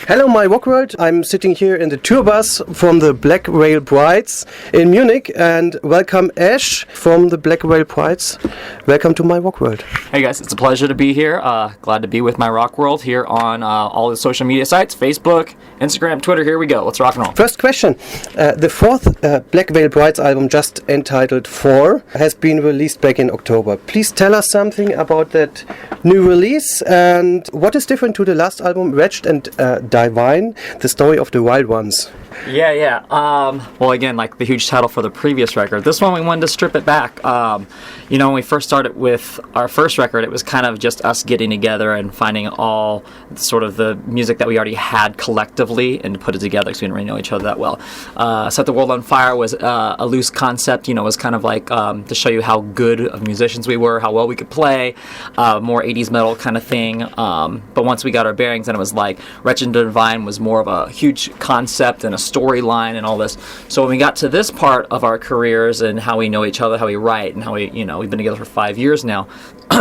Hello, myRockworld. I'm sitting here in the tour bus from the Black Rail Brides in Munich, and welcome Ash from the Black Rail Brides. Welcome to myRockworld. Hey guys, it's a pleasure to be here. Glad to be with myRockworld here on all the social media sites, Facebook, Instagram, Twitter. Here we go. Let's rock and roll. First question. The fourth Black Veil Brides album, just entitled 4, has been released back in October. Please tell us something about that new release and what is different to the last album, Wretched and Divine, the story of the wild ones. Yeah. Well, again, like the huge title for the previous record. This one we wanted to strip it back. When we first started with our first record, it was kind of just us getting together and finding all sort of the music that we already had collectively and put it together because we didn't really know each other that well. Set the World on Fire was a loose concept, it was kind of like to show you how good of musicians we were, how well we could play, more 80s metal kind of thing. But once we got our bearings, then it was like Wretched and Divine was more of a huge concept and a storyline and all this. So when we got to this part of our careers and how we know each other, how we write, and how we, we've been together for 5 years now,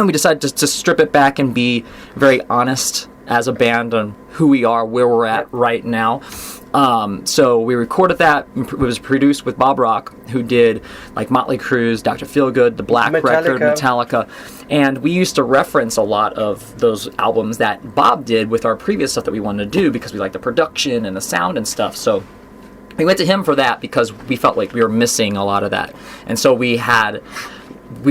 we decided to strip it back and be very honest as a band on who we are, where we're at right now. So we recorded that. It was produced with Bob Rock, who did like Motley Crue's Dr. Feelgood, the Black record, Metallica. And we used to reference a lot of those albums that Bob did with our previous stuff that we wanted to do because we liked the production and the sound and stuff. So we went to him for that because we felt like we were missing a lot of that. And so we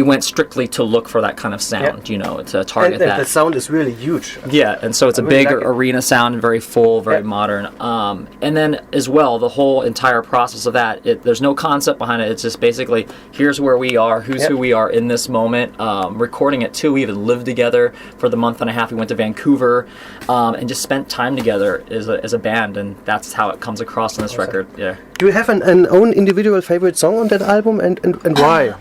went strictly to look for that kind of sound, to target that. And the sound is really huge. Yeah, and so it's a big arena sound, very full, very modern. And then as well, the whole entire process of that, there's no concept behind it. It's just basically, here's where we are, who we are in this moment. Recording it too, we even lived together for the month and a half. We went to Vancouver and just spent time together as a band, and that's how it comes across on this record. Yeah. Do you have an own individual favorite song on that album, and why?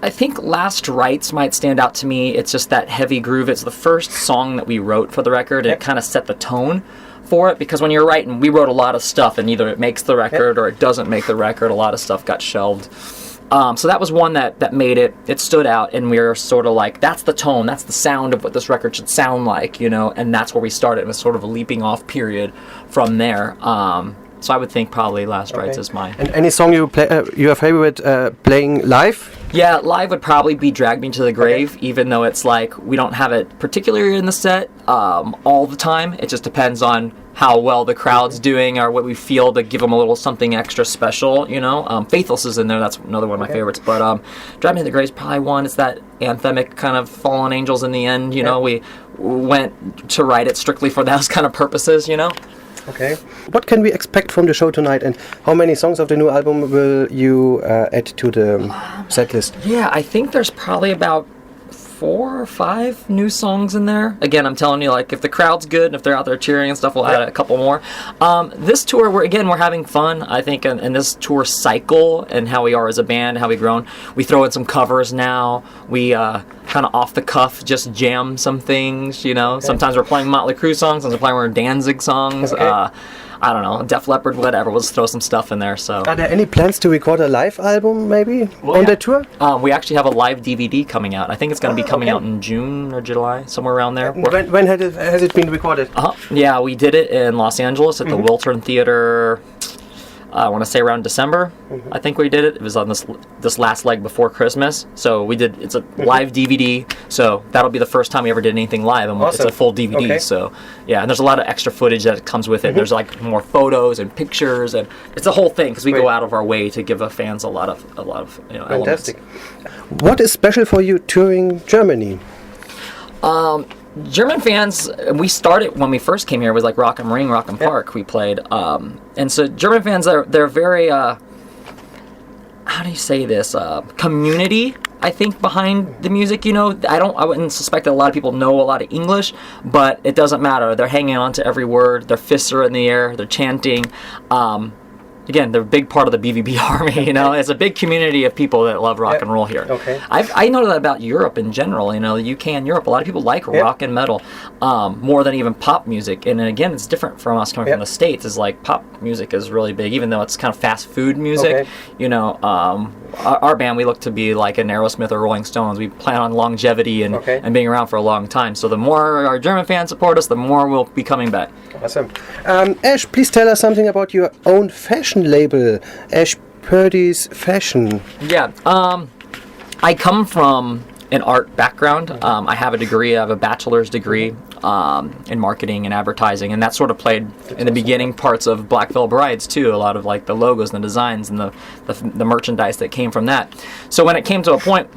I think Last Rites might stand out to me. It's just that heavy groove. It's the first song that we wrote for the record. It kind of set the tone for it, because when you're writing, we wrote a lot of stuff, and either it makes the record or it doesn't make the record. A lot of stuff got shelved. So that was one that made it stood out, and we were sort of like, that's the tone, that's the sound of what this record should sound like, and that's where we started. It was sort of a leaping off period from there. So I would think probably Last Rites is mine. And any song you play, your favorite playing live? Yeah, live would probably be Drag Me to the Grave, even though it's like we don't have it particularly in the set all the time. It just depends on how well the crowd's doing or what we feel to give them a little something extra special, Faithless is in there. That's another one of my favorites. But Drag Me to the Grave is probably one. It's that anthemic kind of Fallen Angels in the end, We went to write it strictly for those kind of purposes, Okay. What can we expect from the show tonight, and how many songs of the new album will you add to the set list? Yeah, I think there's probably about 4 or 5 new songs in there. Again, I'm telling you, like, if the crowd's good and if they're out there cheering and stuff, we'll add a couple more. This tour, we're having fun, I think, in this tour cycle and how we are as a band, how we've grown. We throw in some covers now. We kind of off the cuff just jam some things, Sometimes we're playing Motley Crue songs, sometimes we're playing Danzig songs. I don't know, Def Leppard, whatever. We'll just throw some stuff in there. So, are there any plans to record a live album, maybe, on the tour? We actually have a live DVD coming out. I think it's going to be coming out in June or July, somewhere around there. When has it been recorded? Yeah, we did it in Los Angeles at the Wiltern Theater. I want to say around December. I think we did it. It was on this last leg before Christmas. So we did. It's a live DVD. So that'll be the first time we ever did anything live, and it's a full DVD. Okay. So yeah, and there's a lot of extra footage that comes with it. There's like more photos and pictures, and it's a whole thing because we go out of our way to give the fans a lot of Fantastic. Elements. What is special for you touring Germany? German fans, we started when we first came here, it was like Rock am Ring, Rock am Park we played. And so German fans, they're very, how do you say this, community, I think, behind the music, I wouldn't suspect that a lot of people know a lot of English, but it doesn't matter. They're hanging on to every word, their fists are in the air, they're chanting. again, they're a big part of the BVB army, you know. It's a big community of people that love rock and roll here. Okay. I know that about Europe in general, you know, the UK and Europe. A lot of people like rock and metal more than even pop music. And again, it's different from us coming from the States. Is like pop music is really big, even though it's kind of fast food music. You know, our band, we look to be like an Aerosmith or Rolling Stones. We plan on longevity and being around for a long time. So the more our German fans support us, the more we'll be coming back. Awesome. Ash, please tell us something about your own fashion label, Purdys Fashion. Yeah, I come from an art background. I have a degree, I have a bachelor's degree in marketing and advertising, and that sort of played in the beginning parts of Black Veil Brides too. A lot of like the logos and the designs and the merchandise that came from that. So when it came to a point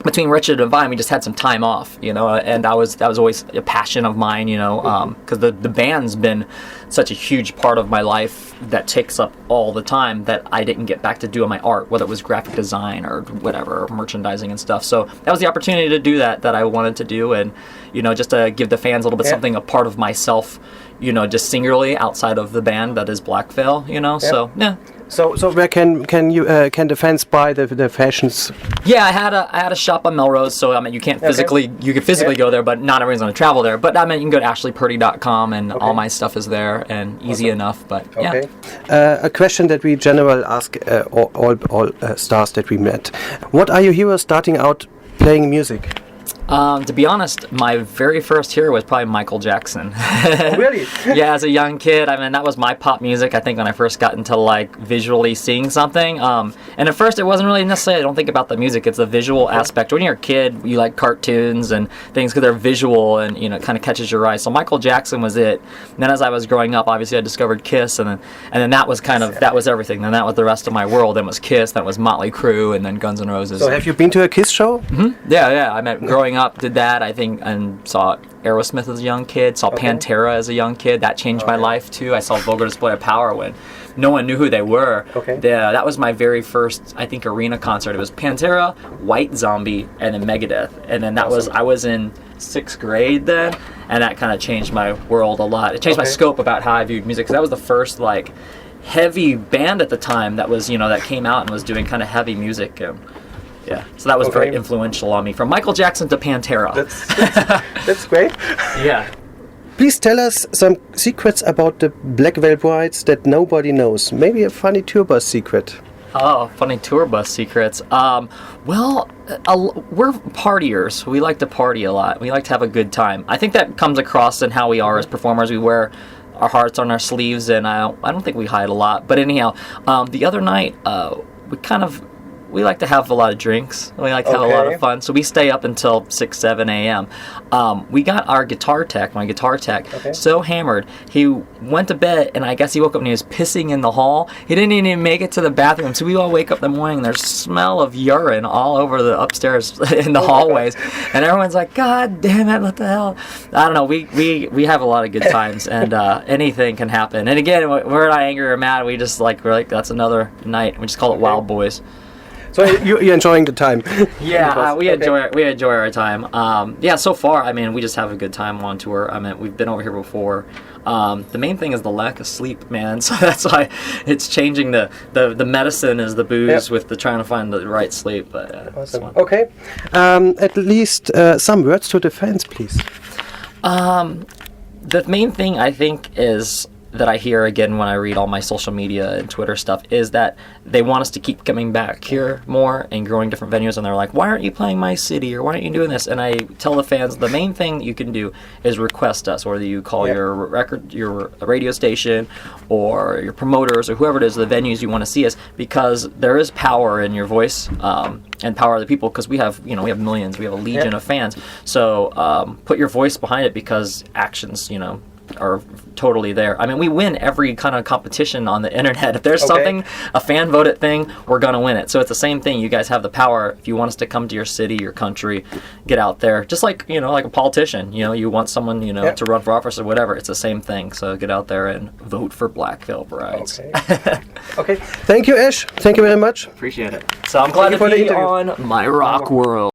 between Richard and Vine, we just had some time off, you know, and that was always a passion of mine, you know, because the band's been such a huge part of my life that takes up all the time that I didn't get back to doing my art, whether it was graphic design or whatever, merchandising and stuff. So that was the opportunity to do that I wanted to do, and, you know, just to give the fans a little bit something, a part of myself, you know, just singularly outside of the band that is Black Veil, you know, so, yeah. So where can the fans buy the fashions? Yeah, I had a shop on Melrose, so I mean you can't physically you can physically go there, but not everyone's going to travel there. But I mean you can go to ashleypurdy.com and all my stuff is there and easy enough. But yeah. A question that we generally ask all stars that we met: what are your heroes starting out playing music? To be honest, my very first hero was probably Michael Jackson. Oh, really? Yeah, as a young kid, I mean, that was my pop music, I think, when I first got into, like, visually seeing something. And at first, it wasn't really necessarily, I don't think about the music, it's the visual aspect. When you're a kid, you like cartoons and things because they're visual and, you know, it kind of catches your eye. So Michael Jackson was it. And then as I was growing up, obviously, I discovered Kiss, and then that was kind of, that was everything. Then that was the rest of my world. Then it was Kiss, then it was Motley Crue, and then Guns N' Roses. So have you been to a Kiss show? Mm-hmm. Yeah. I mean, growing up, did that, I think, and saw Aerosmith as a young kid, saw Pantera as a young kid. That changed my life too. I saw Vulgar Display of Power when no one knew who they were. That was my very first, I think, arena concert. It was Pantera, White Zombie, and then Megadeth. And then that was, I was in 6th grade then, and that kind of changed my world a lot. It changed my scope about how I viewed music, because that was the first, like, heavy band at the time that was, you know, that came out and was doing kind of heavy music. Yeah, so that was very influential on me, from Michael Jackson to Pantera. That's great. Yeah. Please tell us some secrets about the Black Veil Brides that nobody knows. Maybe a funny tour bus secret. Oh, funny tour bus secrets. Well, we're partiers. We like to party a lot. We like to have a good time. I think that comes across in how we are as performers. We wear our hearts on our sleeves, and I don't think we hide a lot. But anyhow, the other night, we like to have a lot of drinks. We like to have a lot of fun. So we stay up until 6, 7 a.m. We got our my guitar tech, so hammered. He went to bed, and I guess he woke up and he was pissing in the hall. He didn't even make it to the bathroom. So we all wake up in the morning, and there's smell of urine all over the upstairs in the hallways. And everyone's like, God damn it, what the hell? I don't know. We have a lot of good times, and anything can happen. And again, we're not angry or mad. We're like, that's another night. We just call it Wild Boys. So you're enjoying the time. Yeah, we enjoy our time. Yeah, so far, I mean, we just have a good time on tour. I mean, we've been over here before. The main thing is the lack of sleep, man. So that's why it's changing the medicine is the booze with the trying to find the right sleep. But awesome. Okay, at least some words to the fans, please. The main thing I think is that I hear again when I read all my social media and Twitter stuff is that they want us to keep coming back here more and growing different venues, and they're like, why aren't you playing my city, or why aren't you doing this? And I tell the fans the main thing you can do is request us, whether you call your radio station or your promoters or whoever it is, the venues you want to see us, because there is power in your voice and power of the people, because we have millions, we have a legion of fans. So put your voice behind it, because actions, are totally there. I mean, we win every kind of competition on the internet. If there's something, a fan voted thing, we're gonna win it. So it's the same thing. You guys have the power. If you want us to come to your city, your country, get out there. Just like like a politician. You want someone to run for office or whatever. It's the same thing. So get out there and vote for Black Veil Brides. Okay. Thank you, Ash. Thank you very much. Appreciate it. So I'm glad to be on myRockworld.